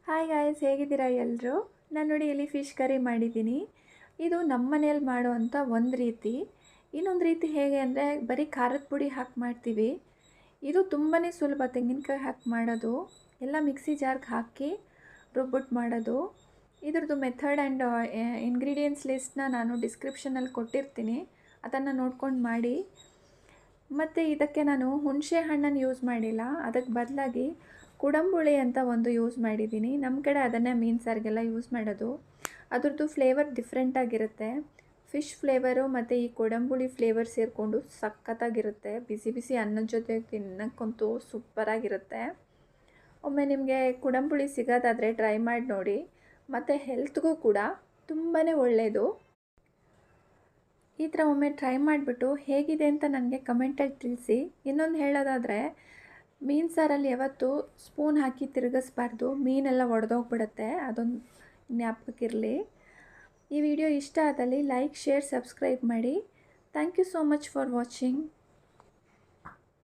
Hi guys, ಹೇಗಿದ್ದೀರಾ ಎಲ್ಲರೂ? ನಾನು ನೋಡಿ ಇಲ್ಲಿ ಫಿಶ್ ಕರಿ ಮಾಡಿದ್ದೀನಿ. ಇದು ನಮ್ಮ ಮನೇಲಿ ಮಾಡುವಂಥ ಒಂದು ರೀತಿ. ಇನ್ನೊಂದು ರೀತಿ ಹೇಗೆ ಅಂದರೆ ಬರೀ ಖಾರದ ಪುಡಿ ಹಾಕಿ ಮಾಡ್ತೀವಿ. ಇದು ತುಂಬಾ ಸುಲಭ. ತೆಂಗಿನಕಾಯಿ ಹಾಕಿ ಮಾಡೋದು, ಎಲ್ಲ ಮಿಕ್ಸಿ ಜಾರ್ಗೆ ಹಾಕಿ ರುಬ್ಬಿಟ್ಟು ಮಾಡೋದು. ಇದ್ರದ್ದು ಮೆಥಡ್ ಆ್ಯಂಡ್ ಇಂಗ್ರೀಡಿಯೆಂಟ್ಸ್ ಲಿಸ್ಟ್ನ ನಾನು ಡಿಸ್ಕ್ರಿಪ್ಷನಲ್ಲಿ ಕೊಟ್ಟಿರ್ತೀನಿ, ಅದನ್ನು ನೋಡ್ಕೊಂಡು ಮಾಡಿ. ಮತ್ತು ಇದಕ್ಕೆ ನಾನು ಹುಣಸೆ ಹಣ್ಣನ್ನು ಯೂಸ್ ಮಾಡಿಲ್ಲ, ಅದಕ್ಕೆ ಬದಲಾಗಿ ಕುಡಂಬುಳಿ ಅಂತ ಒಂದು ಯೂಸ್ ಮಾಡಿದ್ದೀನಿ. ನಮ್ಮ ಕಡೆ ಅದನ್ನೇ ಮೀನು ಸಾರಿಗೆಲ್ಲ ಯೂಸ್ ಮಾಡೋದು. ಅದ್ರದ್ದು ಫ್ಲೇವರ್ ಡಿಫ್ರೆಂಟಾಗಿರುತ್ತೆ. ಫಿಶ್ ಫ್ಲೇವರು ಮತ್ತು ಈ ಕುಡಂಬುಳಿ ಫ್ಲೇವರ್ ಸೇರಿಕೊಂಡು ಸಖತ್ತಾಗಿರುತ್ತೆ. ಬಿಸಿ ಬಿಸಿ ಅನ್ನದ ಜೊತೆ ತಿನ್ನೋಕ್ಕಂತೂ ಸೂಪರಾಗಿರುತ್ತೆ. ಒಮ್ಮೆ ನಿಮಗೆ ಕುಡಂಬುಳಿ ಸಿಗೋದಾದರೆ ಟ್ರೈ ಮಾಡಿ ನೋಡಿ. ಮತ್ತು ಹೆಲ್ತ್ಗೂ ಕೂಡ ತುಂಬಾ ಒಳ್ಳೆಯದು. ಈ ಥರ ಒಮ್ಮೆ ಟ್ರೈ ಮಾಡಿಬಿಟ್ಟು ಹೇಗಿದೆ ಅಂತ ನನಗೆ ಕಮೆಂಟಲ್ಲಿ ತಿಳಿಸಿ. ಇನ್ನೊಂದು ಹೇಳೋದಾದರೆ, ಮೀನು ಸಾರಲ್ಲಿ ಯಾವತ್ತೂ ಸ್ಪೂನ್ ಹಾಕಿ ತಿರುಗಿಸ್ಬಾರ್ದು, ಮೀನೆಲ್ಲ ಒಡೆದೋಗ್ಬಿಡುತ್ತೆ. ಅದೊಂದು ಜ್ಞಾಪಕಕ್ಕಿರಲಿ. ಈ ವಿಡಿಯೋ ಇಷ್ಟ ಆದಲ್ಲಿ ಲೈಕ್, ಶೇರ್, ಸಬ್ಸ್ಕ್ರೈಬ್ ಮಾಡಿ. Thank you so much for watching.